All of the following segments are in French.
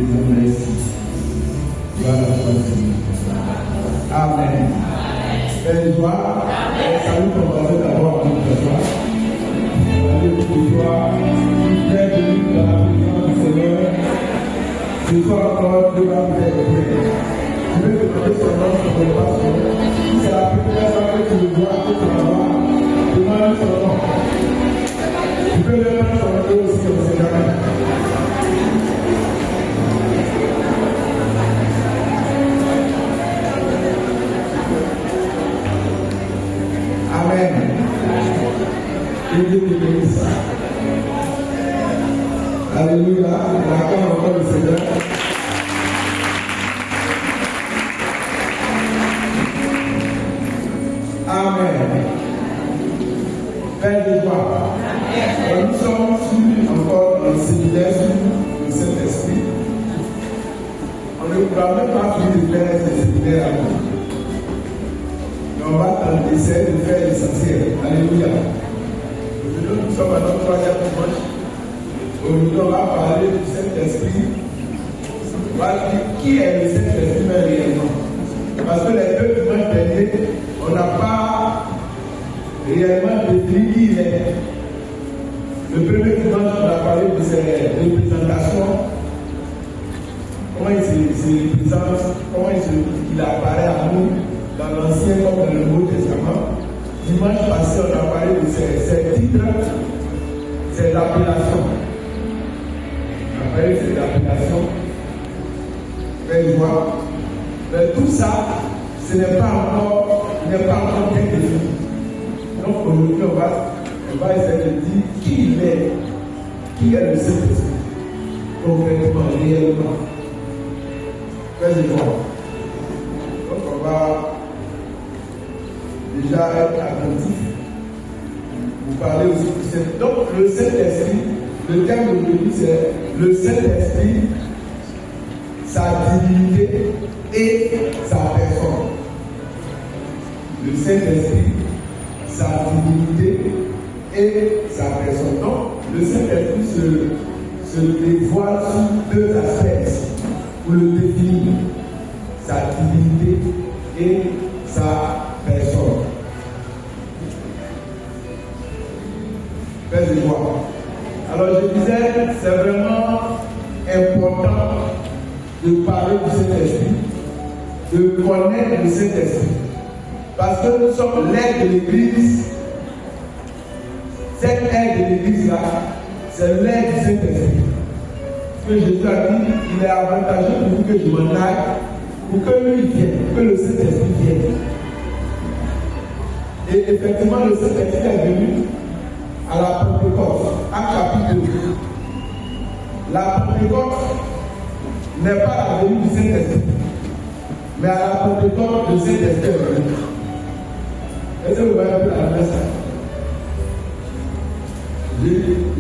merci. Gloire à toi, Seigneur. Amen. Belle joie. Salut ton voisin d'abord avant de toi. Salut pour toi. Très béni dans la présence du Seigneur. Ce soir encore, Dieu va vous aider. Je vais te demander son nom, son compassion. Si c'est la première fois que tu le vois, que tu vas voir, demande son nom. Tu peux le mettre son nom aussi, on ne sait jamais. Amen. Que Dieu te bénisse. Alléluia. On accorde encore le Seigneur. Amen. Père de joie. Nous sommes sur encore un séminaire sur le Saint-Esprit. On ne pourra même pas finir de faire ce séminaire à nous. Mais on va essayer de faire l'essentiel. Alléluia. Aujourd'hui, nous sommes à notre troisième dimanche. Aujourd'hui, on va parler du Saint-Esprit. On va dire qui est le Saint-Esprit mais réellement. Parce que les deux dimanches derniers, on n'a pas réellement défini qui il est. Le premier dimanche, on a parlé de ses représentations. Comment il se représente, comment il apparaît à nous dans l'Ancien comme dans le Nouveau Testament. Dimanche passé, on a parlé de ses titres, ses appellations. On a parlé de ses appellations. Belle joie. Mais tout ça, ce n'est pas encore bien défini. Donc aujourd'hui, on va essayer de dire qui est le Saint-Esprit, concrètement, réellement. Belle joie. Donc on va déjà être attentif. Vous parlez aussi du Saint-Esprit. Donc le Saint-Esprit, le terme d'aujourd'hui c'est le Saint-Esprit, sa divinité et sa personne. Le Saint-Esprit, sa divinité et sa personne. Donc le Saint-Esprit se dévoile sous deux aspects pour le définir, sa divinité et sa personne. Père de joie. Alors je disais, c'est vraiment important de parler du Saint-Esprit, de connaître le Saint-Esprit. Parce que nous sommes l'aide de l'Église. Cette aide de l'Église-là, c'est l'aide du Saint-Esprit. Ce que Jésus a dit, il est avantageux pour vous que je m'en aille, pour que lui vienne, pour que le Saint-Esprit vienne. Et effectivement, le Saint-Esprit est venu à la Pentecôte, à chapitre 2. La Pentecôte n'est pas la venue du Saint-Esprit, mais à la Pentecôte, le Saint-Esprit est venu. Est-ce que vous voyez un peu la messe?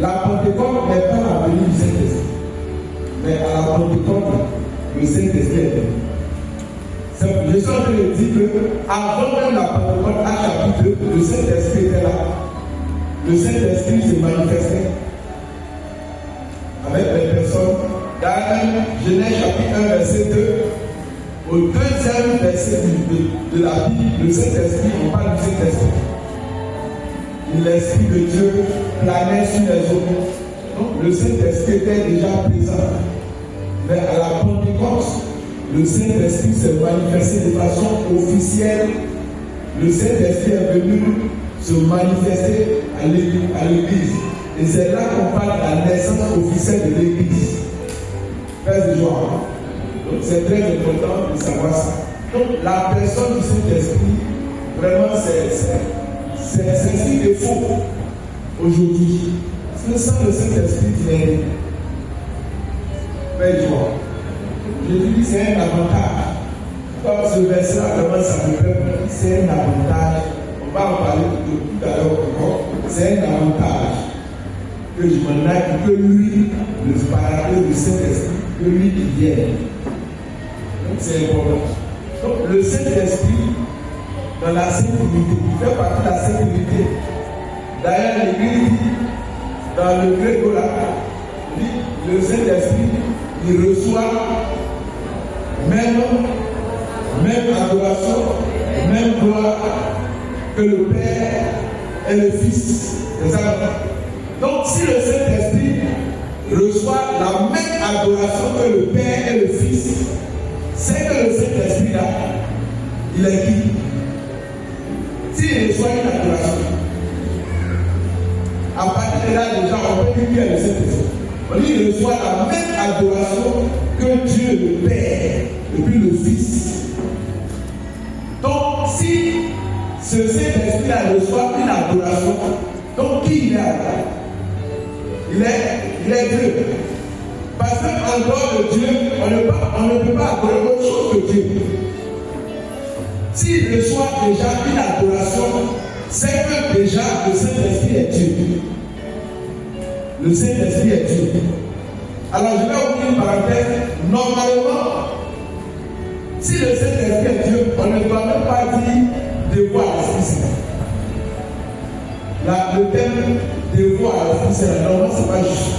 La Pentecôte n'est pas la venue du Saint-Esprit, mais à la Pentecôte, le Saint-Esprit est venu. Je suis en train de dire qu'avant même la Pentecôte, à chapitre 2, le Saint-Esprit était là. Le Saint-Esprit se manifestait avec les personnes. Dans Genèse chapitre 1, verset 2, au deuxième verset de la Bible, le Saint-Esprit, on parle du Saint-Esprit. L'Esprit de Dieu planait sur les eaux. Donc le Saint-Esprit était déjà présent. Mais à la Pentecôte, le Saint-Esprit s'est manifesté de façon officielle. Le Saint-Esprit est venu se manifester à l'Église. Et c'est là qu'on parle de la naissance officielle de l'Église. Frères et joie. Donc c'est très important de savoir ça. Donc la personne du Saint-Esprit, vraiment c'est ce qu'il est faux aujourd'hui. Parce que sans le Saint-Esprit, tu n'es rien. Frères et joie. Je dis c'est un avantage. Comme ce verset-là commence à me faire, c'est un avantage. On va en parler tout à l'heure encore. C'est un avantage que je m'en aille, que lui, le paradis du Saint-Esprit, que lui qui vienne. Donc c'est important. Donc le Saint-Esprit, dans la Sainte Trinité, il fait partie de la Sainte Trinité. D'ailleurs, l'Église dit, dans le Gréco là, dit le Saint-Esprit, il reçoit même adoration, même gloire que le Père et le Fils. Donc si le Saint-Esprit reçoit la même adoration que le Père et le Fils, c'est que le Saint-Esprit là, il est qui? S'il reçoit une adoration, à partir de là déjà on peut dire qu'il est le Saint-Esprit. On dit qu'il reçoit la même adoration que Dieu le Père et puis le Fils. Donc si ce Saint-Esprit là reçoit une adoration, donc qui il est? Il est Dieu. Parce qu'en dehors de Dieu, on ne peut pas adorer autre chose que Dieu. S'il reçoit déjà une adoration, c'est que déjà le Saint-Esprit est Dieu. Le Saint-Esprit est Dieu. Alors je vais ouvrir une parenthèse. Normalement, si le Saint-Esprit est Dieu, on ne doit même pas dire devoir à l'Esprit Saint. Le terme devoir à l'Esprit Saint, normalement, ce n'est pas juste.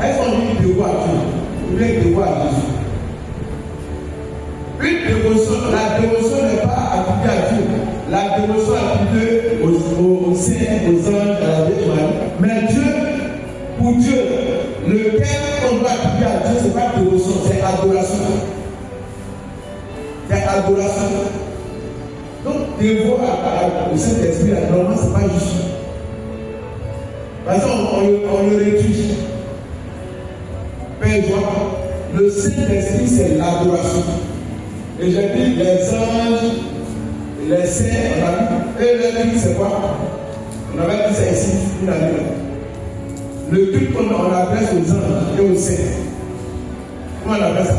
Est-ce qu'on dit devoir à Dieu ou bien devoir à Jésus? Une dévotion, la dévotion n'est pas appliquée à Dieu. La dévotion est appliquée aux saints, aux anges, à la Vierge Marie. Mais Dieu, pour Dieu, le terme qu'on doit appliquer à Dieu, ce n'est pas dévotion, c'est adoration. C'est adoration. Donc, devoir au Saint-Esprit, normalement, ce n'est pas juste. Parce qu'on le réduit. Le Saint-Esprit, c'est l'adoration. Et j'ai dit les anges, les saints, on a dit, et le culte, c'est quoi? On avait dit ça ici, une année là. Le culte qu'on adresse aux anges et aux saints. Comment on appelle ça?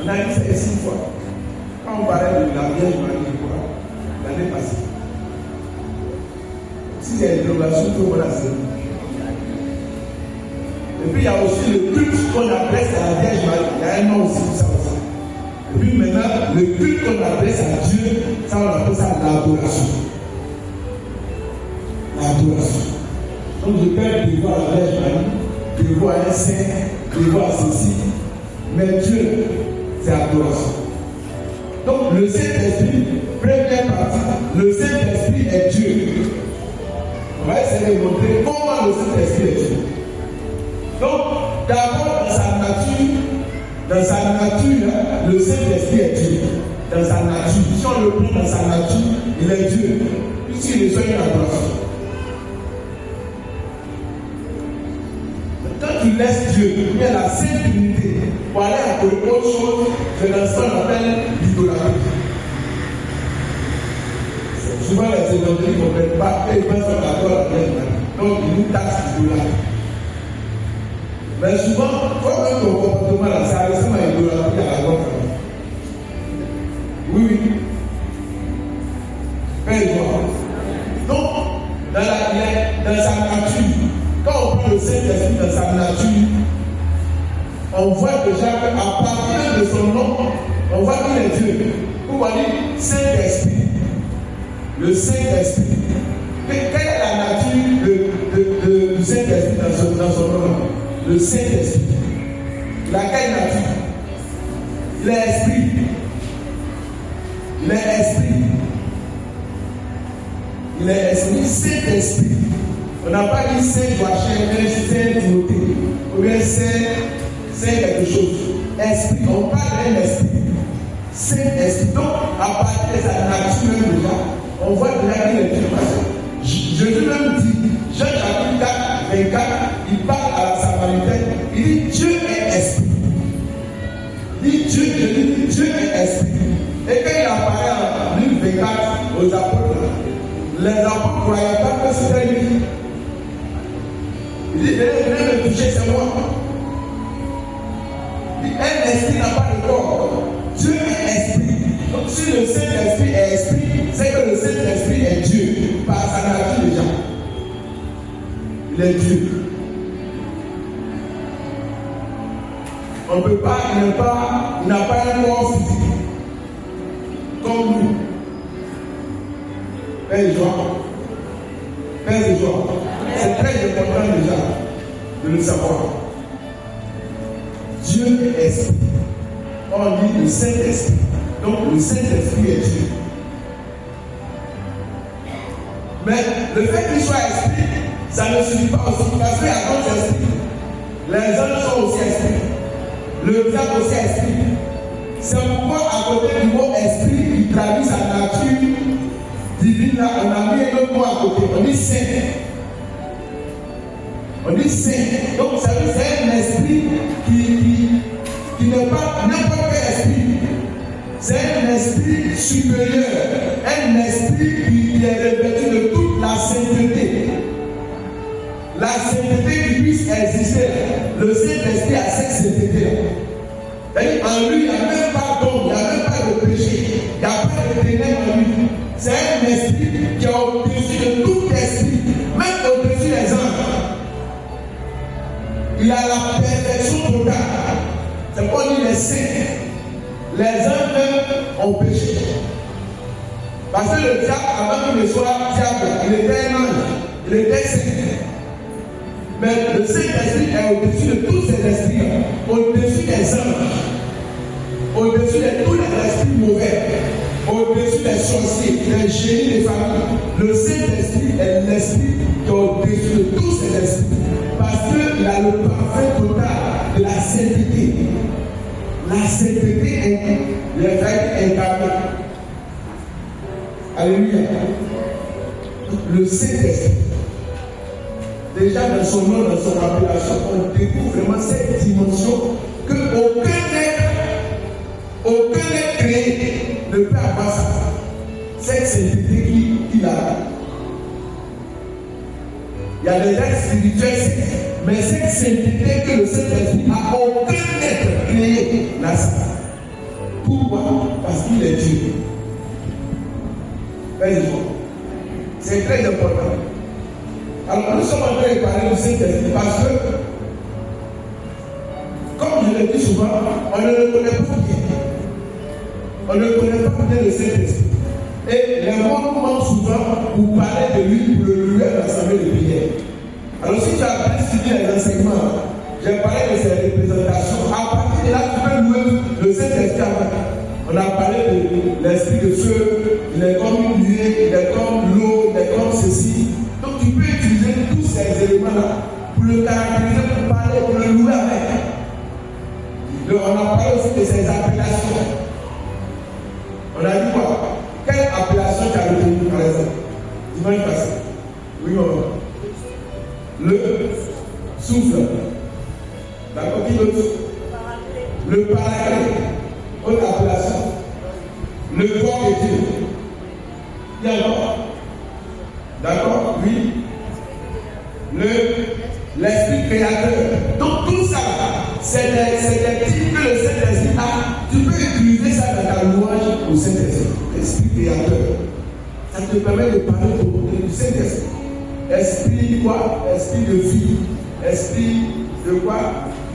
On a dit ça ici une fois. Quand on parlait de la Vierge Marie, l'année passée. S'il y a une relation, il faut la série. Et puis il y a aussi le culte qu'on adresse à la Vierge Marie. Il y a un nom aussi pour ça aussi. Et puis maintenant, le culte qu'on adresse à Dieu, ça on appelle ça l'adoration. L'adoration. Donc je peux devoir la Vierge Marie, devoir un saint, devoir ceci. Mais Dieu, c'est adoration. Donc le Saint-Esprit, première partie, le Saint-Esprit est Dieu. On va essayer de montrer comment le Saint-Esprit est Dieu. Donc, d'abord, dans sa nature, le Saint-Esprit est Dieu. Dans sa nature. Si on le prend dans sa nature, il est Dieu. Puisqu'il reçoit une adoration. Quand tu laisses Dieu, il y a la sainte unité. Pour aller à autre chose, c'est dans ce qu'on appelle l'idolâtrie. Souvent, les évangéliques ne comprennent pas et ils pensent qu'on adore la Vierge Marie. Donc, ils nous taxent l'idolâtrie. Mais souvent, quand même ton comportement là, ça ressemble à l'idolâtrie à la grande famille. Oui. Donc, dans sa nature, quand on prend le Saint-Esprit dans sa nature, on voit déjà qu'à partir de son nom, on voit qu'il est Dieu. Pourquoi dire Saint-Esprit? Le Saint-Esprit. Quelle est la nature du Saint-Esprit dans son nom? Le Saint-Esprit. Laquelle nature? Il est esprit. Il est esprit. Il est esprit. Saint-Esprit. On n'a pas dit Saint Joachim, mais Saint Timothée. Ou bien Saint quelque chose. Esprit. On parle d'un esprit. Saint-Esprit. Donc, à partir de sa nature déjà, on voit déjà qu'il est Dieu. Jésus même dit, Jean chapitre 4, 24, il parle à la Samaritaine, il dit Dieu est esprit. Il dit Dieu est esprit. Et quand il apparaît en Luc 24 aux apôtres, les apôtres ne croyaient pas que c'était lui. Il dit venez me toucher, c'est moi. Il dit un esprit n'a pas de corps. Dieu est esprit. Donc si le Saint-Esprit est esprit, c'est que le Saint-Esprit est Dieu, par sa nature déjà. Il est Dieu. On ne peut pas, il n'a pas un corps physique. Comme nous. Et Jean. Père de joie. C'est très important déjà de le savoir. Dieu est esprit. On dit le Saint-Esprit. Donc le Saint-Esprit est Dieu. Mais le fait qu'il soit esprit, ça ne suffit pas aussi parce qu'il y a d'autres esprits. Les anges sont aussi esprits. Le diable aussi est esprit. C'est pourquoi à côté du mot esprit qui traduit sa nature divine, là, on a mis un autre mot à côté. On dit saint. On dit saint. Donc ça veut dire c'est un esprit qui n'est pas n'importe quel esprit. C'est un esprit supérieur. Un esprit qui est revêtu de toute la sainteté. La sainteté qui puisse exister. Le Saint-Esprit a cette sainteté-là. C'est-à-dire en lui, il n'y a même pas d'ombre, il n'y a même pas de péché, il n'y a pas de ténèbres en lui. C'est un esprit qui est au-dessus de tout esprit, même au-dessus des anges. Il a la perfection totale. C'est pour dire les saints. Les anges même ont péché. Parce que le diable, avant qu'il ne soit diable, il était un ange, il était saint. Mais le Saint-Esprit est au-dessus de tous ces esprits, au-dessus des anges, au-dessus de tous les esprits mauvais, au-dessus des sorciers, des génies des familles. Le Saint-Esprit est l'esprit qui est au-dessus de tous ces esprits, parce qu'il a le parfait total de la sainteté. La sainteté est l'évêque incarné. Alléluia. Le Saint-Esprit. Déjà dans son nom, dans son appellation, on découvre vraiment cette dimension que aucun être créé ne peut avoir ça. Cette sainteté qu'il a. Il y a des êtres spirituels saints, mais cette sainteté que le Saint-Esprit a, aucun être créé n'a ça. Pourquoi? Parce qu'il est Dieu. C'est très important. Alors nous sommes en train de parler du Saint-Esprit parce que, comme je le dis souvent, on ne le connaît pas bien. On ne connaît pas bien le Saint-Esprit. Et les mots nous manquent souvent pour parler de lui, pour le louer à l'assemblée de prière. Alors si tu as bien suivi les enseignements, j'ai parlé de ces représentations. À partir de là, tu peux louer le Saint-Esprit. On a parlé de l'esprit de feu, il est comme une nuée, il est comme l'eau, il est comme ceci. Donc tu peux utiliser tous ces éléments-là pour le caractériser, pour parler, pour le louer avec. Donc, on a parlé aussi de ces appellations. On a dit quoi? Quelle appellation tu as retenue par exemple? Dimanche passé. Oui, non. Le souffle. D'accord? Qui d'autre? Le paraclet. Autre appellation. Le corps de Dieu. Il y a encore. D'accord? Oui. L'esprit créateur. Donc tout ça, c'est des titres que le Saint-Esprit a. Tu peux utiliser ça dans ta louange au Saint-Esprit. Esprit créateur. Ça te permet de parler du Saint-Esprit. Esprit quoi? Esprit de vie. Esprit de quoi?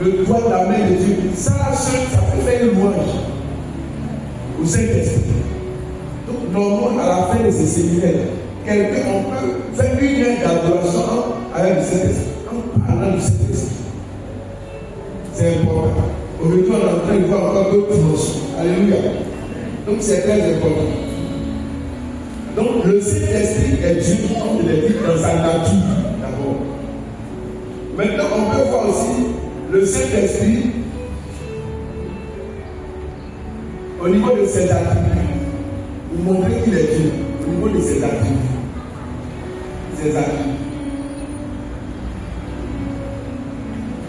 Le doigt de la main de Dieu. Ça seul, ça peut faire une louange au Saint-Esprit. Donc normalement, à la fin de ces séminaires, quelqu'un, on peut faire une heure d'adoration avec le Saint-Esprit, en parlant du Saint-Esprit. C'est important. Aujourd'hui, on est en train de voir encore d'autres dimensions. Alléluia. Donc, c'est très important. Donc, le Saint-Esprit est Dieu, comme je l'ai dit, dans sa nature, d'abord. Maintenant, on peut voir aussi le Saint-Esprit au niveau de ses attributs. Vous montrez qu'il est Dieu, au niveau de ses attributs. Ses attributs.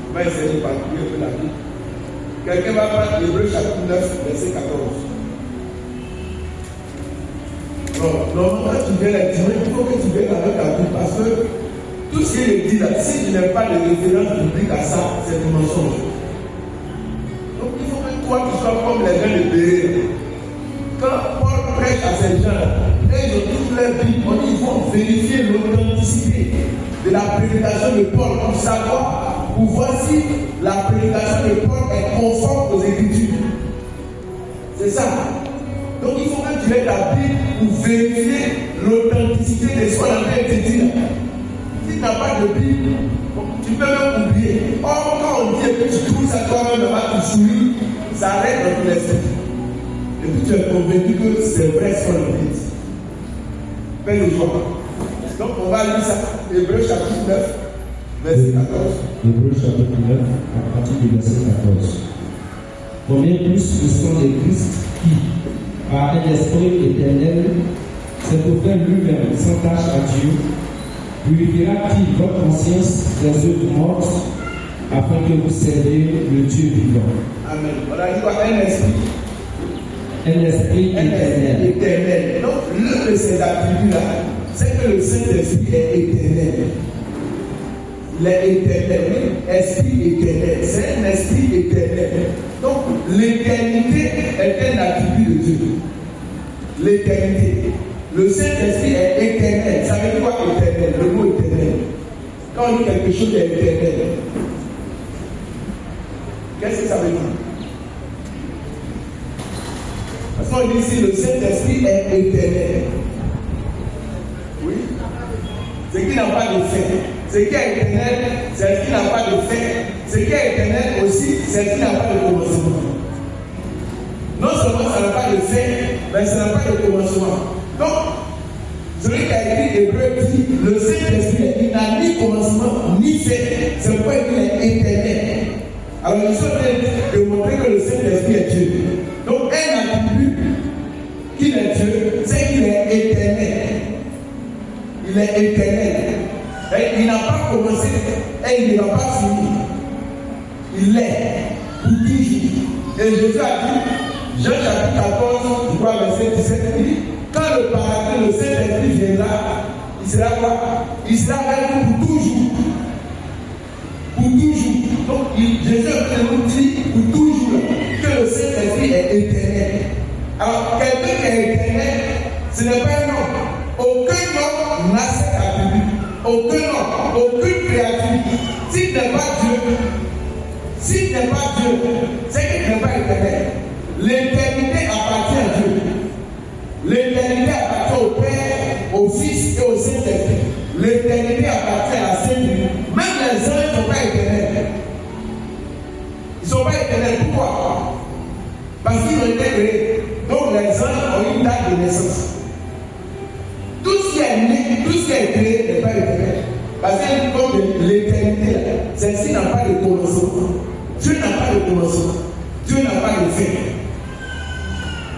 On va essayer de parcourir un peu la Bible. Quelqu'un va prendre Hébreux chapitre 9, verset 14. Non, normalement tu viens la dire, il faut que tu viennes avec la Bible parce que tout ce qu'il dit là, si tu n'as pas de référence biblique à ça, c'est un mensonge. Donc il faut que toi tu sois comme les gens de Béret. Quand Paul prêche à ces gens, et ils ont toute leur Bible, ils vont vérifier l'authenticité de la prédication de Paul pour savoir, pour voir si la prédication de Paul est conforme aux Écritures. C'est ça. Donc il faut que tu aies ta Bible pour vérifier l'authenticité de ce qu'on a été dit. tu n'as pas de Bible, tu peux même oublier. Or, quand on dit et puis tu trouves ça toi-même là-bas, tu souris, ça arrête dans tous les sens. Et puis tu es convaincu que c'est vrai ce qu'on dit. Fais le joie. Donc on va lire ça. Hébreux chapitre 9, verset 14. Hébreux chapitre 9, à partir du verset 14. Combien plus le sang de Christ qui, par un esprit éternel, s'est offert lui-même sans tâche à Dieu, purifiera-t-il votre conscience des œuvres mortes, afin que vous serviez le Dieu vivant. Amen. On a dit quoi? Un esprit. Un esprit éternel. Donc, l'un de ces attributs-là, c'est que le Saint-Esprit est éternel. Il est éternel, esprit éternel. C'est un esprit éternel. Donc, l'éternité est un attribut de Dieu. L'éternité. Le Saint-Esprit est éternel. Ça veut dire quoi éternel? Le mot éternel. Quand on dit quelque chose est éternel, qu'est-ce que ça veut dire? Parce qu'on dit ici le Saint-Esprit est éternel. Oui. Ce qui n'a pas de fin. Ce qui est éternel, c'est ce qui n'a pas de fin. Ce qui est éternel aussi, c'est ce qui n'a pas de commencement. Non seulement ça n'a pas de fin, mais ça n'a pas de commencement. Donc, celui qui a écrit Hébreux dit le Saint-Esprit, il n'a ni commencement ni fin. C'est pourquoi il est éternel. Alors, nous sommes en train de montrer que le Saint-Esprit est Dieu. Donc, un attribut qu'il est Dieu, c'est qu'il est éternel. Il est éternel. Et il n'a pas commencé et il ne va pas finir. Il est pour toujours. Et Jésus a dit, Jean chapitre 14, je crois, verset 17, il dit, quand le Paraclet, le Saint-Esprit viendra, il sera quoi? Il sera avec nous pour toujours. Pour toujours. Donc, Jésus nous dit pour toujours que le Saint-Esprit est éternel. Alors, quelqu'un qui est éternel, ce n'est pas un homme. Aucun homme n'a cet attribut. Aucun homme, aucune créature. S'il n'est pas Dieu, c'est qu'il n'est pas éternel. L'éternité appartient à Dieu. L'éternité appartient au Père, au Fils et au Saint-Esprit. L'éternité appartient à la Sainte Trinité. Même les anges ne sont pas éternels. Ils ne sont pas éternels. Pourquoi? Parce qu'ils ont été créés. Donc les anges ont une date de naissance. Tout ce qui est né, tout ce qui est créé n'est pas éternel. Parce que comme l'éternité, celle-ci n'a pas de commencement. Dieu n'a pas de commencement. Dieu n'a pas de fin.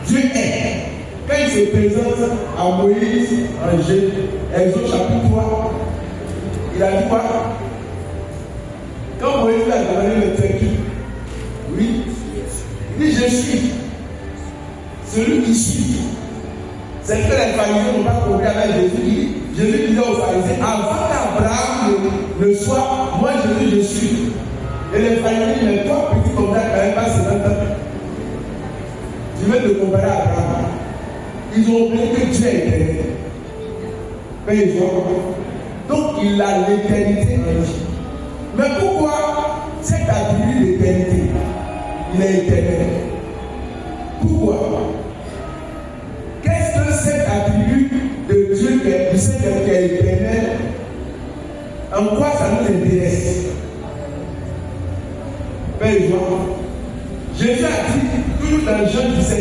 Dieu est. Quand il se présente à Moïse en Exode chapitre 3, il a dit quoi? Quand Moïse a demandé le texte, oui, il dit je suis celui qui suis. C'est que les pharisiens n'ont pas compris avec Jésus. Jésus disait aux pharisiens, avant qu'Abraham ne soit, moi Jésus je suis. Et les pharisiens disent, mais toi petit comme ça, quand même pas 50 ans. Tu veux te comparer à Abraham. Ils ont oublié que Dieu est éternel. Donc il a l'éternité en lui. Mais pourquoi cet attribut d'éternité? Il est éternel. Pourquoi? Qu'est-ce que cet attribut de Dieu qui est éternel? En quoi ça nous intéresse? Jésus a dit, toujours dans Jean 17,